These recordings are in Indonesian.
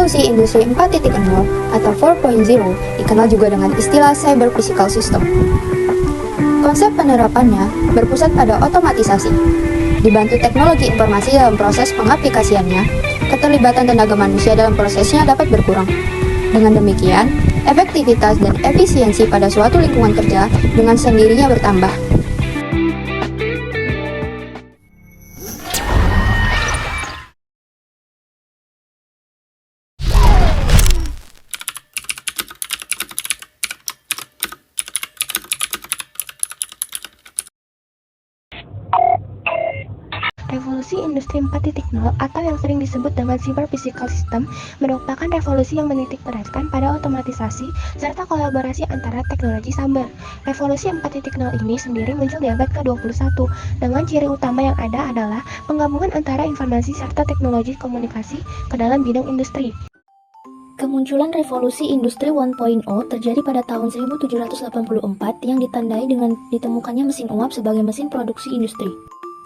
revolusi industri 4.0 atau 4.0 dikenal juga dengan istilah cyber physical system. Konsep penerapannya berpusat pada otomatisasi. Dibantu teknologi informasi dalam proses pengaplikasiannya, keterlibatan tenaga manusia dalam prosesnya dapat berkurang. Dengan demikian, efektivitas dan efisiensi pada suatu lingkungan kerja dengan sendirinya bertambah. Revolusi Industri 4.0 atau yang sering disebut dengan Cyber Physical System merupakan revolusi yang menitik beratkan pada otomatisasi serta kolaborasi antara teknologi cyber. Revolusi 4.0 ini sendiri muncul di abad ke-21 dengan ciri utama yang ada adalah penggabungan antara informasi serta teknologi komunikasi ke dalam bidang industri. Kemunculan revolusi industri 1.0 terjadi pada tahun 1784 yang ditandai dengan ditemukannya mesin uap sebagai mesin produksi industri.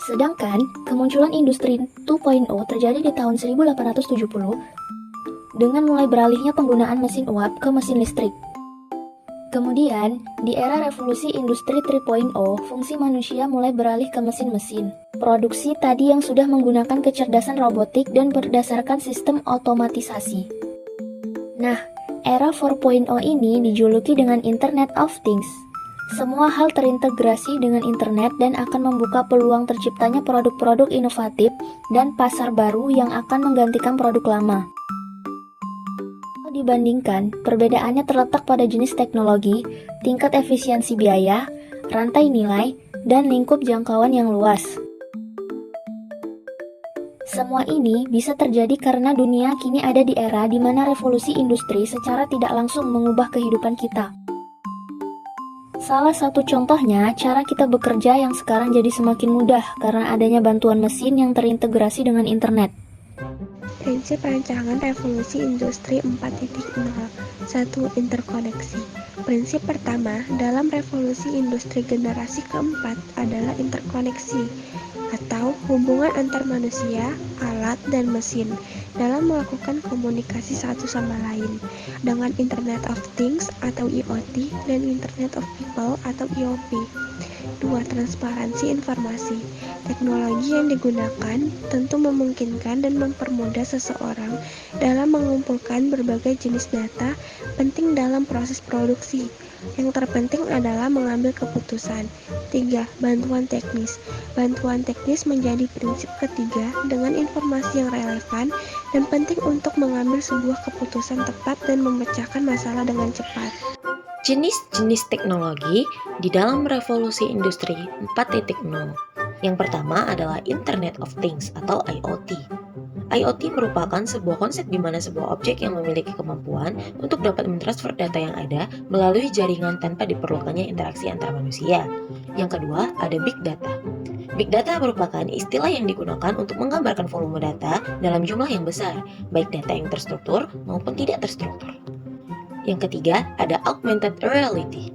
Sedangkan kemunculan industri 2.0 terjadi di tahun 1870 dengan mulai beralihnya penggunaan mesin uap ke mesin listrik. Kemudian, di era revolusi industri 3.0, fungsi manusia mulai beralih ke mesin-mesin. Produksi tadi yang sudah menggunakan kecerdasan robotik dan berdasarkan sistem otomatisasi. Nah, era 4.0 ini dijuluki dengan Internet of Things. Semua hal terintegrasi dengan internet dan akan membuka peluang terciptanya produk-produk inovatif dan pasar baru yang akan menggantikan produk lama. Dibandingkan, perbedaannya terletak pada jenis teknologi, tingkat efisiensi biaya, rantai nilai, dan lingkup jangkauan yang luas. Semua ini bisa terjadi karena dunia kini ada di era di mana revolusi industri secara tidak langsung mengubah kehidupan kita. Salah satu contohnya, cara kita bekerja yang sekarang jadi semakin mudah karena adanya bantuan mesin yang terintegrasi dengan internet. Prinsip rancangan revolusi industri 4.0. 1. Interkoneksi. Prinsip pertama dalam revolusi industri generasi keempat adalah interkoneksi atau hubungan antar manusia, alat, dan mesin dalam melakukan komunikasi satu sama lain dengan Internet of Things atau IoT dan Internet of People atau IoP. 2. Transparansi informasi. Teknologi yang digunakan tentu memungkinkan dan mempermudah seseorang dalam mengumpulkan berbagai jenis data penting dalam proses produksi. Yang terpenting adalah mengambil keputusan. 3. Bantuan teknis. Bantuan teknis menjadi prinsip ketiga dengan informasi yang relevan dan penting untuk mengambil sebuah keputusan tepat dan memecahkan masalah dengan cepat. Jenis-jenis teknologi di dalam revolusi industri 4.0. Yang pertama adalah Internet of Things atau IoT. IoT merupakan sebuah konsep di mana sebuah objek yang memiliki kemampuan untuk dapat mentransfer data yang ada melalui jaringan tanpa diperlukannya interaksi antar manusia. Yang kedua, ada Big Data. Big Data merupakan istilah yang digunakan untuk menggambarkan volume data dalam jumlah yang besar, baik data yang terstruktur maupun tidak terstruktur. Yang ketiga, ada Augmented Reality.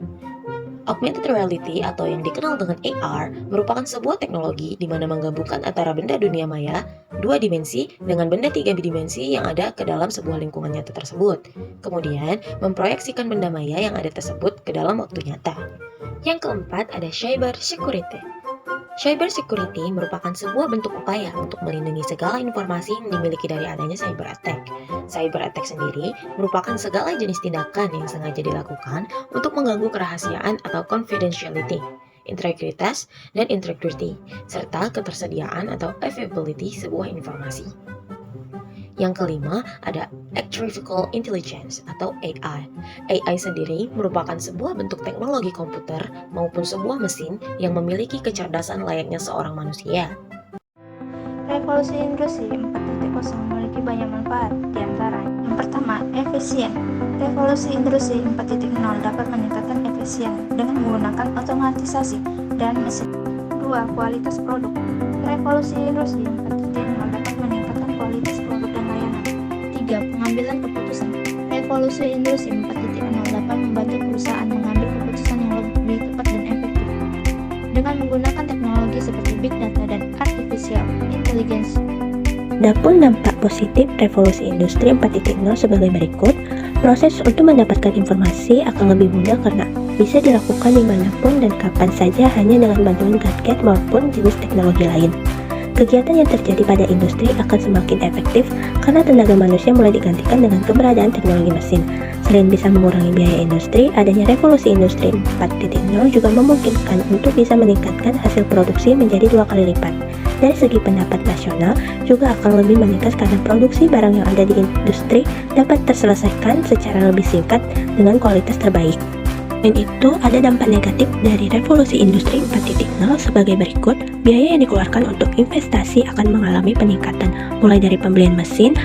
Augmented Reality atau yang dikenal dengan AR merupakan sebuah teknologi di mana menggabungkan antara benda dunia maya, 2 dimensi, dengan benda 3 dimensi yang ada ke dalam sebuah lingkungan nyata tersebut. Kemudian, memproyeksikan benda maya yang ada tersebut ke dalam waktu nyata. Yang keempat, ada Cyber Security. Cyber security merupakan sebuah bentuk upaya untuk melindungi segala informasi yang dimiliki dari adanya cyber attack. Cyber attack sendiri merupakan segala jenis tindakan yang sengaja dilakukan untuk mengganggu kerahasiaan atau confidentiality, integritas dan integrity, serta ketersediaan atau availability sebuah informasi. Yang kelima, ada Artificial Intelligence atau AI. AI sendiri merupakan sebuah bentuk teknologi komputer maupun sebuah mesin yang memiliki kecerdasan layaknya seorang manusia. Revolusi industri 4.0 memiliki banyak manfaat, di antara yang pertama, efisien. Revolusi industri 4.0 dapat meningkatkan efisien dengan menggunakan otomatisasi dan mesin. 2. Kualitas produk. Revolusi industri 4.0 dapat meningkatkan kualitas produk dan layanan. 3. Pengambilan keputusan. Revolusi industri 4.0 dapat membantu perusahaan mengambil keputusan yang lebih tepat dan efektif dengan menggunakan teknologi seperti Big Data dan Artificial Intelligence. Adapun dampak positif revolusi industri 4.0 sebagai berikut. Proses untuk mendapatkan informasi akan lebih mudah karena bisa dilakukan dimanapun dan kapan saja hanya dengan bantuan gadget maupun jenis teknologi lain. Kegiatan yang terjadi pada industri akan semakin efektif karena tenaga manusia mulai digantikan dengan keberadaan teknologi mesin. Selain bisa mengurangi biaya industri, adanya revolusi industri 4.0 juga memungkinkan untuk bisa meningkatkan hasil produksi menjadi 2 kali lipat. Dari segi pendapat nasional, juga akan lebih meningkat karena produksi barang yang ada di industri dapat terselesaikan secara lebih singkat dengan kualitas terbaik. Selain itu, ada dampak negatif dari revolusi industri 4.0 sebagai berikut. Biaya yang dikeluarkan untuk investasi akan mengalami peningkatan, mulai dari pembelian mesin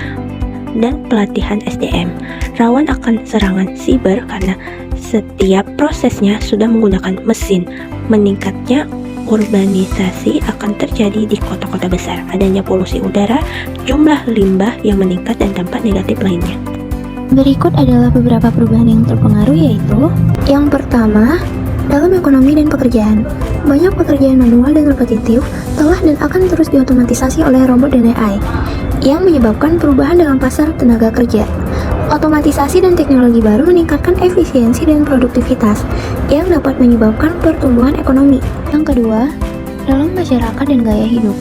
dan pelatihan SDM. Rawan akan serangan siber karena setiap prosesnya sudah menggunakan mesin. Meningkatnya urbanisasi akan terjadi di kota-kota besar. Adanya polusi udara, jumlah limbah yang meningkat, dan dampak negatif lainnya. Berikut adalah beberapa perubahan yang terpengaruh, yaitu Yang pertama, dalam ekonomi dan pekerjaan. Banyak pekerjaan manual dan repetitif telah dan akan terus diotomatisasi oleh robot dan AI, yang menyebabkan perubahan dalam pasar tenaga kerja. Otomatisasi dan teknologi baru meningkatkan efisiensi dan produktivitas, yang dapat menyebabkan pertumbuhan ekonomi. Yang kedua, dalam masyarakat dan gaya hidup.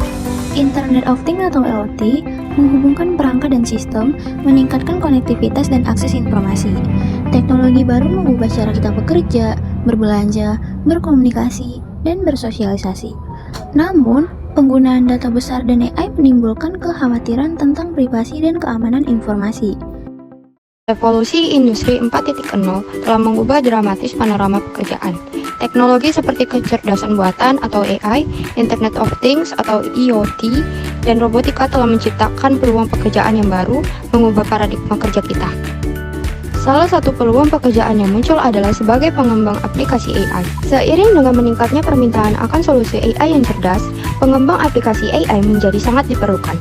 Internet of Things atau IoT menghubungkan perangkat dan sistem, meningkatkan konektivitas dan akses informasi. Teknologi baru mengubah cara kita bekerja, berbelanja, berkomunikasi, dan bersosialisasi. Namun, penggunaan data besar dan AI menimbulkan kekhawatiran tentang privasi dan keamanan informasi. Revolusi Industri 4.0 telah mengubah dramatis panorama pekerjaan. Teknologi seperti kecerdasan buatan atau AI, Internet of Things atau IoT, dan robotika telah menciptakan peluang pekerjaan yang baru, mengubah paradigma kerja kita. Salah satu peluang pekerjaan yang muncul adalah sebagai pengembang aplikasi AI. Seiring dengan meningkatnya permintaan akan solusi AI yang cerdas, pengembang aplikasi AI menjadi sangat diperlukan.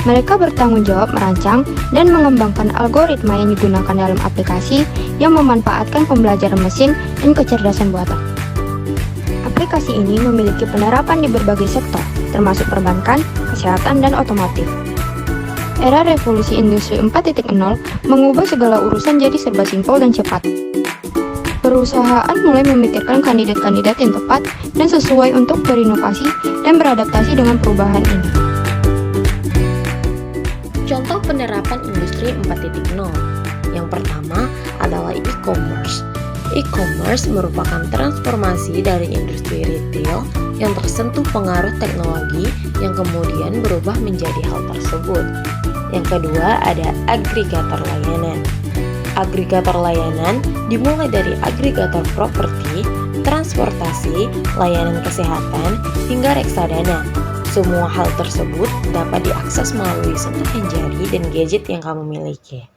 Mereka bertanggung jawab merancang dan mengembangkan algoritma yang digunakan dalam aplikasi yang memanfaatkan pembelajaran mesin dan kecerdasan buatan. Aplikasi ini memiliki penerapan di berbagai sektor, termasuk perbankan, kesehatan, dan otomotif. Era revolusi industri 4.0 mengubah segala urusan jadi serba simpel dan cepat. Perusahaan mulai memikirkan kandidat-kandidat yang tepat dan sesuai untuk berinovasi dan beradaptasi dengan perubahan ini. Contoh penerapan industri 4.0. Yang pertama adalah e-commerce. E-commerce merupakan transformasi dari industri retail yang tersentuh pengaruh teknologi yang kemudian berubah menjadi hal tersebut. Yang kedua ada agregator layanan. Agregator layanan dimulai dari agregator properti, transportasi, layanan kesehatan, hingga reksadana. Semua hal tersebut dapat diakses melalui sentuhan jari dan gadget yang kamu miliki.